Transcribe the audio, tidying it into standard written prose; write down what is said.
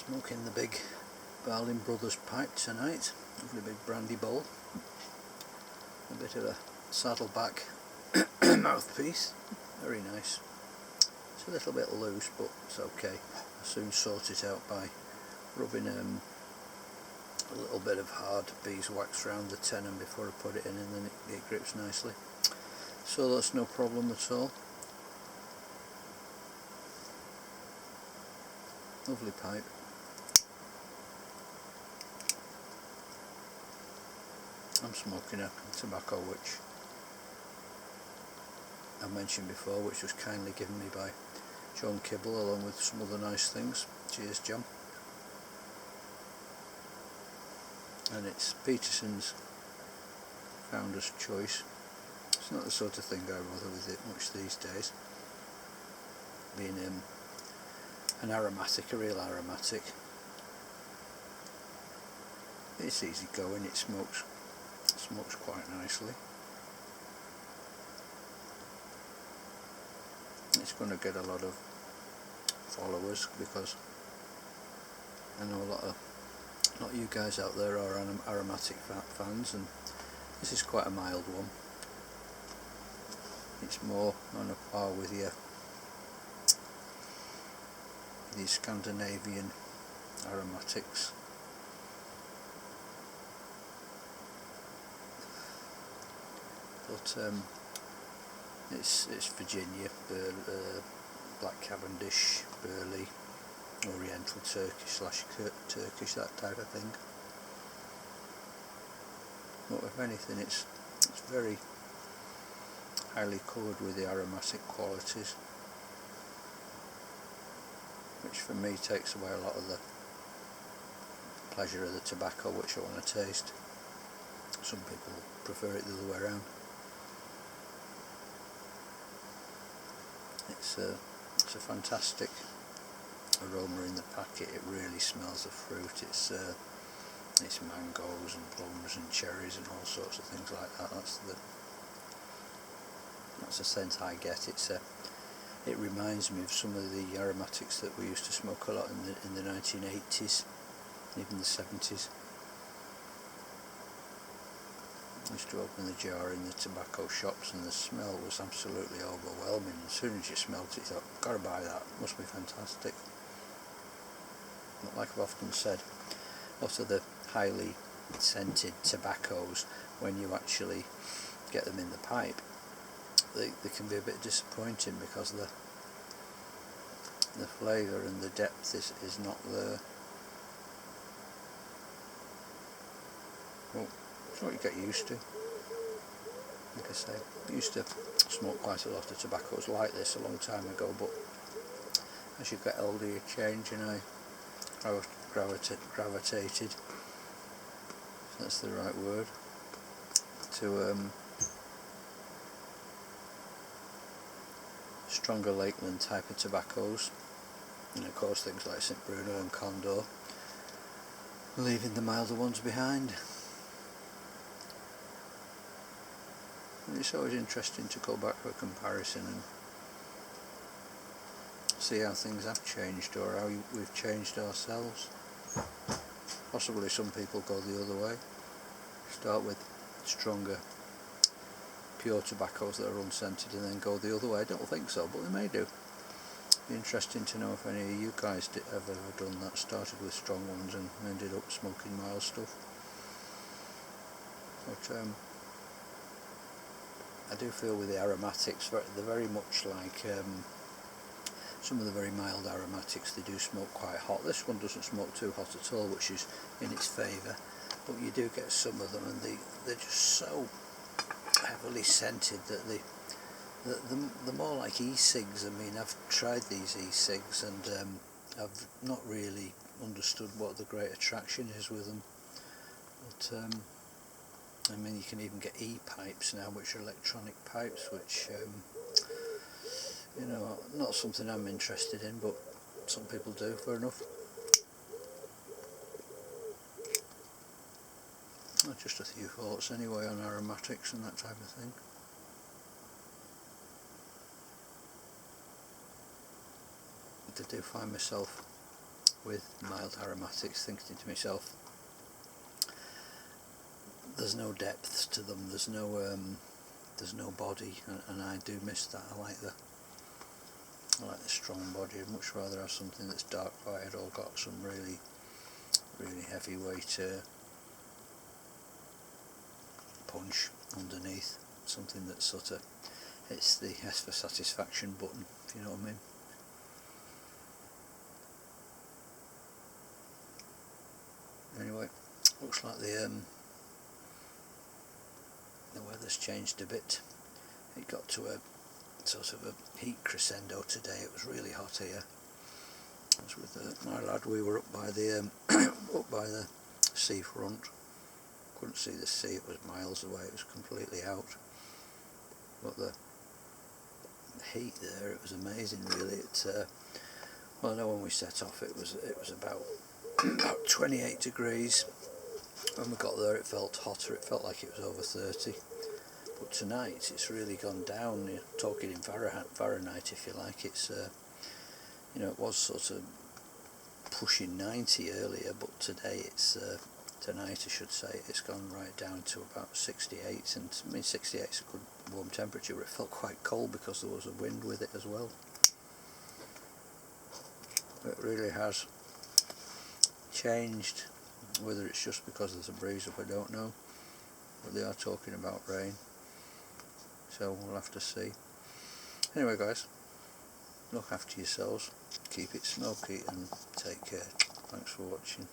Smoking the big Barling Brothers pipe tonight, lovely big brandy bowl, a bit of a saddleback mouthpiece, very nice. It's a little bit loose but it's okay, I'll soon sort it out by rubbing a little bit of hard beeswax around the tenon before I put it in, and then it grips nicely, so that's no problem at all. Lovely pipe. I'm smoking a tobacco which I mentioned before, which was kindly given me by John Kibble along with some other nice things. Cheers, John. And it's Peterson's Founder's Choice. It's not the sort of thing I bother with it much these days, being an aromatic, a real aromatic. It's easy going, it smokes quite nicely. It's going to get a lot of followers because I know a lot of you guys out there are aromatic fans, and this is quite a mild one. It's more on a par with the Scandinavian aromatics. But it's Virginia, Black Cavendish, Burley, Oriental Turkish / Turkish, that type of thing. But if anything, it's very highly coloured with the aromatic qualities, which for me takes away a lot of the pleasure of the tobacco which I want to taste. Some people prefer it the other way around. It's a fantastic aroma in the packet. It really smells of fruit. It's mangoes and plums and cherries and all sorts of things like that. That's the scent I get. It reminds me of some of the aromatics that we used to smoke a lot in the 1980s, even the 70s. I used to open the jar in the tobacco shops and the smell was absolutely overwhelming. As soon as you smelt it, you thought, gotta buy that, must be fantastic. But like I've often said, a lot of the highly scented tobaccos, when you actually get them in the pipe, they can be a bit disappointing because the flavour and the depth is not there. Well, it's what you get used to. Like I say, I used to smoke quite a lot of tobaccos like this a long time ago, but as you get older you change, and I gravitated, if that's the right word, to stronger Lakeland type of tobaccos, and of course things like St Bruno and Condor, leaving the milder ones behind. And it's always interesting to go back for a comparison and see how things have changed, or how we've changed ourselves. Possibly some people go the other way, start with stronger pure tobaccos that are unscented and then go the other way. I don't think so, but they may do. It'd be interesting to know if any of you guys have ever done that, started with strong ones and ended up smoking mild stuff. But I do feel with the aromatics, they're very much like some of the very mild aromatics. They do smoke quite hot. This one doesn't smoke too hot at all, which is in its favour, but you do get some of them, and they're just so heavily scented that they're more like e-cigs. I mean, I've tried these e-cigs and I've not really understood what the great attraction is with them, but I mean, you can even get e-pipes now, which are electronic pipes, which you know, not something I'm interested in, but some people do, fair enough. Just a few thoughts anyway on aromatics and that type of thing. But I do find myself with mild aromatics, thinking to myself, there's no depth to them, there's no body, and I do miss that. I like the strong body. I'd much rather have something that's dark fired or got some really heavyweight punch underneath, something that sort of hits the S for satisfaction button, if you know what I mean. Anyway, looks like the weather's changed a bit. It got to a sort of a heat crescendo today. It was really hot here. I was with my lad. We were up by the up by the seafront. Couldn't see the sea. It was miles away. It was completely out. But the heat there, it was amazing. Really, well, I know when we set off, it was about 28 degrees. When we got there, it felt hotter. It felt like it was over 30. But tonight, it's really gone down. You're talking in Fahrenheit, if you like. It's you know, it was sort of pushing 90 earlier, but today it's tonight, I should say, it's gone right down to about 68. And I mean, 68 is a good warm temperature, but it felt quite cold because there was a wind with it as well. It really has changed. Whether it's just because there's a breeze up, I don't know, but they are talking about rain, so we'll have to see. Anyway guys, look after yourselves, keep it smoky and take care. Thanks for watching.